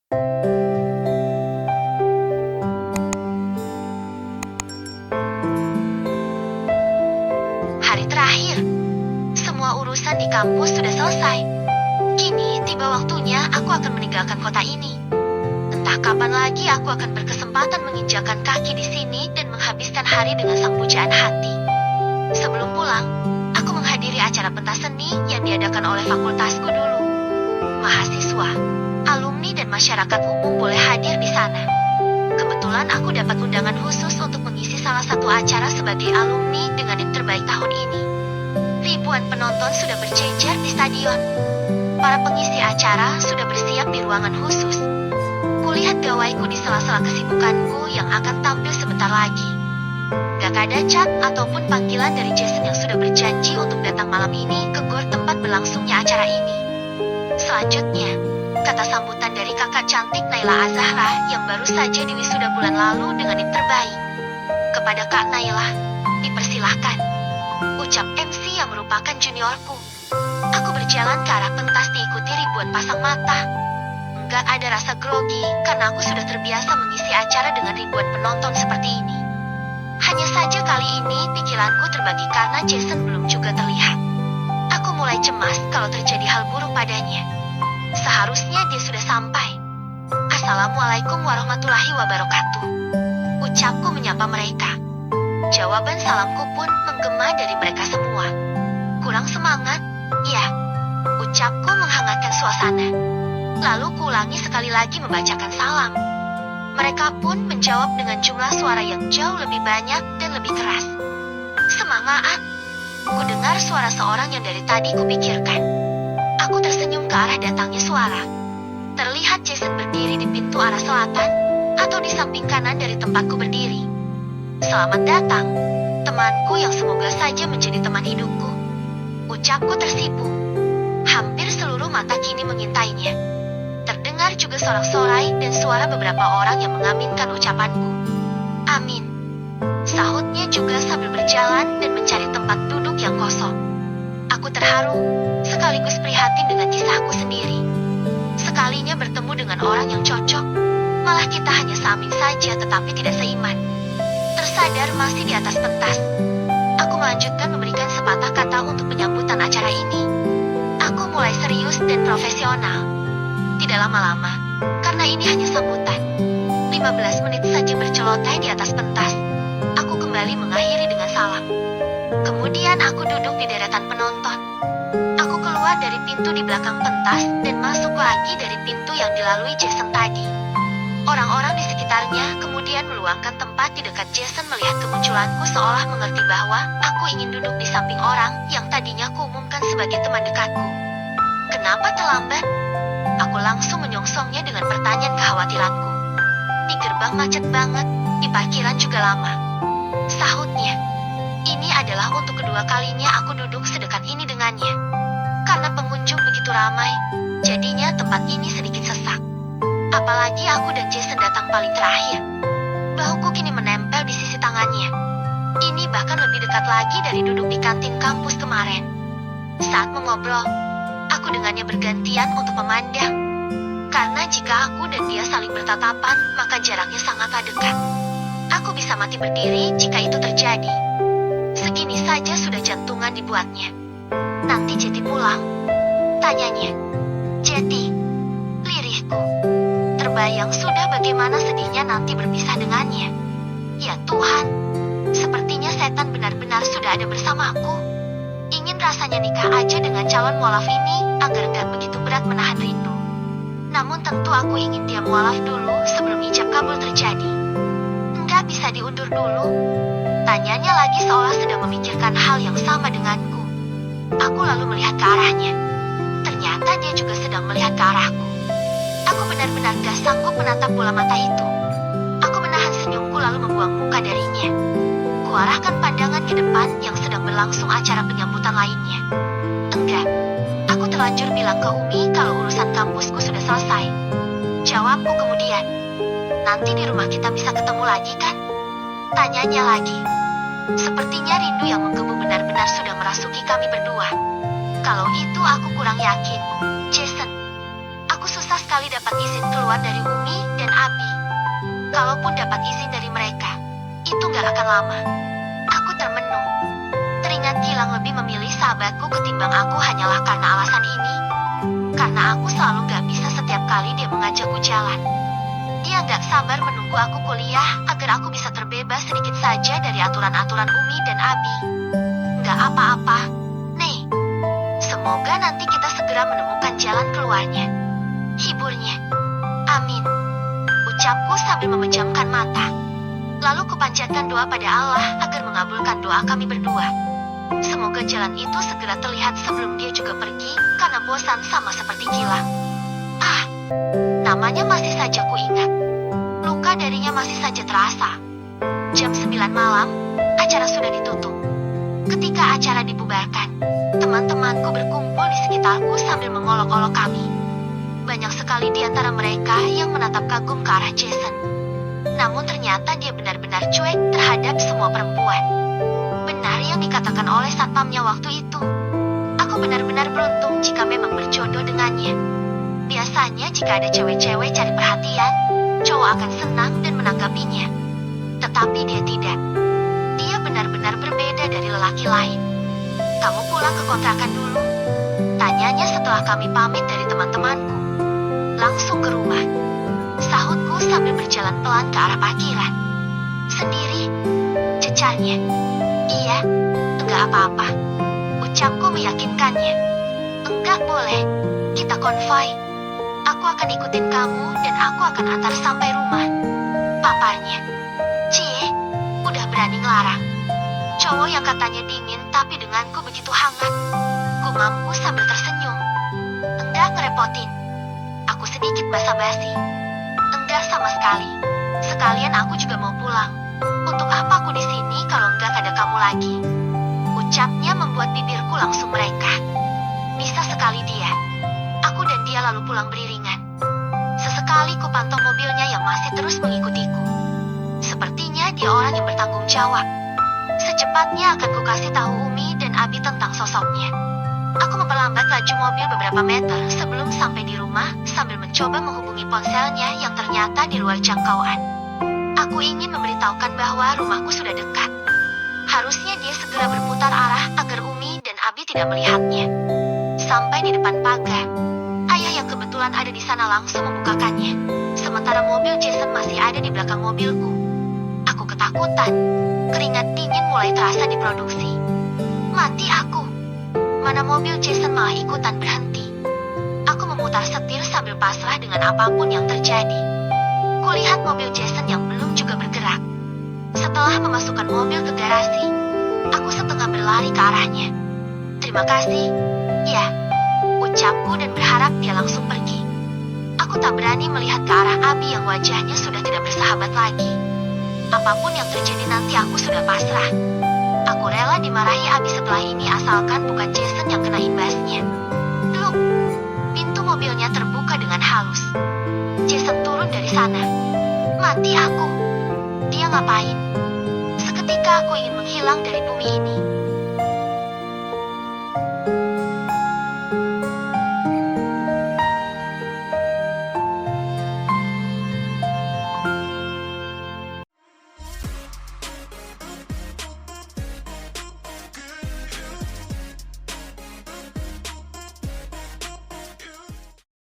Hari terakhir, semua urusan di kampus sudah selesai. Kini tiba waktunya aku akan meninggalkan kota ini. Entah kapan lagi aku akan berkesempatan menginjakan kaki di sini dan menghabiskan hari dengan sang pujaan hati. Sebelum pulang, aku menghadiri acara pentas seni yang diadakan oleh fakultasku dulu. Mahasiswa, alumni dan masyarakat umum boleh hadir di sana. Kebetulan aku dapat undangan khusus untuk mengisi salah satu acara sebagai alumni dengan yang terbaik tahun ini. Ribuan penonton sudah berjejer di stadion. Para pengisi acara sudah bersiap di ruangan khusus. Kulihat gawaiku di sela-sela kesibukanku yang akan tampil sebentar lagi. Gak ada chat ataupun panggilan dari Jason yang sudah berjanji untuk datang malam ini ke gor tempat berlangsungnya acara ini. Selanjutnya, kata sambutan dari kakak cantik Naila Azahra yang baru saja diwisuda bulan lalu dengan yang terbaik. Kepada Kak Naila, dipersilahkan, ucap MC yang merupakan juniorku. Aku berjalan ke arah pentas diikuti ribuan pasang mata. Enggak ada rasa grogi karena aku sudah terbiasa mengisi acara dengan ribuan penonton seperti ini. Hanya saja kali ini pikiranku terbagi karena Jason belum juga terlihat. Aku mulai cemas kalau terjadi hal buruk padanya. Seharusnya dia sudah sampai. Assalamualaikum warahmatullahi wabarakatuh, ucapku menyapa mereka. Jawaban salamku pun menggema dari mereka semua. Kurang semangat? Ya, ucapku menghangatkan suasana. Lalu kuulangi sekali lagi membacakan salam. Mereka pun menjawab dengan jumlah suara yang jauh lebih banyak dan lebih keras. Semangat! Ku dengar suara seorang yang dari tadi kupikirkan. Aku tersenyum ke arah datangnya suara. Terlihat Jason berdiri di pintu arah selatan atau di samping kanan dari tempatku berdiri. Selamat datang, temanku yang semoga saja menjadi teman hidupku. Ucapku tersipu. Hampir seluruh mata kini mengintainya. Terdengar juga sorak-sorai dan suara beberapa orang yang mengaminkan ucapanku. Amin, sahutnya juga sambil berjalan dan mencari tempat duduk yang kosong. Aku terharu, sekaligus prihatin dengan kisahku sendiri. Sekalinya bertemu dengan orang yang cocok, malah kita hanya seamin saja tetapi tidak seiman. Tersadar masih di atas pentas, aku melanjutkan memberikan sepatah kata untuk penyambutan acara ini. Aku mulai serius dan profesional. Tidak lama-lama, karena ini hanya sambutan. 15 menit saja berceloteh di atas pentas. Aku kembali mengakhiri dengan salam. Kemudian aku duduk di deretan penonton. Aku keluar dari pintu di belakang pentas dan masuk lagi dari pintu yang dilalui Jason tadi. Orang-orang di sekitarnya kemudian meluangkan tempat di dekat Jason melihat kemunculanku seolah mengerti bahwa aku ingin duduk di samping orang yang tadinya kuumumkan sebagai teman dekatku. Kenapa terlambat? Aku langsung menyongsongnya dengan pertanyaan kekhawatiranku. Di gerbang macet banget, di parkiran juga lama. Sahutnya, ini adalah untuk kedua kalinya aku duduk sedekat ini dengannya. Karena pengunjung begitu ramai, jadinya tempat ini sedikit sesak. Apalagi aku dan Jason datang paling terakhir. Bahuku kini menempel di sisi tangannya. Ini bahkan lebih dekat lagi dari duduk di kantin kampus kemarin. Saat mengobrol, aku dengannya bergantian untuk memandang. Karena jika aku dan dia saling bertatapan, maka jaraknya sangatlah dekat. Aku bisa mati berdiri jika itu terjadi. Segini saja sudah jantungan dibuatnya. Nanti Jeti pulang? Tanyanya. Jeti, lirihku. Terbayang sudah bagaimana sedihnya nanti berpisah dengannya. Ya Tuhan, sepertinya setan benar-benar sudah ada bersamaku. Ingin rasanya nikah aja dengan calon mualaf ini agar gak begitu berat menahan rindu. Namun tentu aku ingin dia mualaf dulu sebelum ijab kabul terjadi. Enggak bisa diundur dulu? Tanyanya lagi seolah sedang memikirkan hal yang sama denganku. Aku lalu melihat ke arahnya. Ternyata dia juga sedang melihat ke arahku. Aku benar-benar gak sanggup menatap bola mata itu. Aku menahan senyumku lalu membuang muka darinya. Kuarahkan pandangan ke depan yang sedang berlangsung acara penyambutan lainnya. Enggak, aku terlanjur bilang ke Umi kalau urusan kampusku sudah selesai. Jawabku kemudian. Nanti di rumah kita bisa ketemu lagi kan? Tanyanya lagi. Sepertinya rindu yang menggebu benar-benar sudah merasuki kami berdua. Kalau itu aku kurang yakin. Jason, aku susah susah sekali dapat izin keluar dari Umi dan Abi. Kalaupun dapat izin dari mereka, itu gak akan lama. Aku termenung. Teringat Gilang lebih memilih sahabatku ketimbang aku hanyalah karena alasan ini. Karena aku selalu gak bisa setiap kali dia mengajakku jalan. Dia gak sabar menunggu aku kuliah agar aku bisa terbebas sedikit saja dari aturan-aturan Umi dan Abi. Gak apa-apa, Nei. Semoga nanti kita segera menemukan jalan keluarnya. Hiburnya. Amin. Ucapku sambil memejamkan mata. Lalu kupanjatkan doa pada Allah agar mengabulkan doa kami berdua. Semoga jalan itu segera terlihat sebelum dia juga pergi karena bosan sama seperti Gilang. Ah, namanya masih saja kuingat. Luka darinya masih saja terasa. Jam 9 malam, acara sudah ditutup. Ketika acara dibubarkan, teman-temanku berkumpul di sekitarku sambil mengolok-olok kami. Banyak sekali di antara mereka yang menatap kagum ke arah Jason. Namun ternyata dia benar-benar cuek terhadap semua perempuan. Benar yang dikatakan oleh satpamnya waktu itu. Aku benar-benar beruntung jika memang berjodoh dengannya. Biasanya jika ada cewek-cewek cari perhatian, cowok akan senang dan menanggapinya. Tetapi dia tidak. Dia benar-benar berbeda dari lelaki lain. Kamu pulang ke kontrakan dulu? Tanyanya setelah kami pamit dari teman-temanku. Langsung ke rumah. Sahutku sambil berjalan pelan ke arah parkiran. Sendiri? Cecarnya. Iya, enggak apa-apa. Ucapku meyakinkannya. Enggak boleh. Kita konvoi. Aku akan ikutin kamu dan aku akan antar sampai rumah. Paparnya. Cie, udah berani ngelarang. Cowok yang katanya dingin tapi denganku begitu hangat. Gumamku sambil tersenyum. Enggak ngerepotin. Aku sedikit basa-basi. Enggak sama sekali. Sekalian aku juga mau pulang. Untuk apa aku di sini kalau enggak ada kamu lagi? Ucapnya membuat bibirku langsung merengkah. Bisa sekali dia. Aku dan dia lalu pulang beriringan. Sesekali kupantau mobilnya yang masih terus mengikutiku. Sepertinya dia orang yang bertanggung jawab. Secepatnya akan kukasih tahu Umi dan Abi tentang sosoknya. Aku memperlambat laju mobil beberapa meter sebelum sampai di rumah sambil mencoba menghubungi ponselnya yang ternyata di luar jangkauan. Aku ingin memberitahukan bahwa rumahku sudah dekat. Harusnya dia segera berputar arah agar Umi dan Abi tidak melihatnya. Sampai di depan pagar, ayah yang kebetulan ada di sana langsung membukakannya. Sementara mobil Jason masih ada di belakang mobilku. Aku ketakutan. Keringat dingin mulai terasa diproduksi. Mati aku. Mana mobil Jason malah ikutan berhenti. Aku memutar setir sambil pasrah dengan apapun yang terjadi. Kulihat mobil Jason yang belum juga bergerak. Setelah memasukkan mobil ke garasi, aku setengah berlari ke arahnya. Terima kasih. Ya, ucapku dan berharap dia langsung pergi. Aku tak berani melihat ke arah Abi yang wajahnya sudah tidak bersahabat lagi. Apapun yang terjadi nanti aku sudah pasrah. Aku rela dimarahi Abi setelah ini asalkan bukan Jason yang kena imbasnya. Look, pintu mobilnya terbuka dengan halus. Jason turun dari sana. Mati aku. Dia ngapain? Seketika aku ingin menghilang dari bumi ini.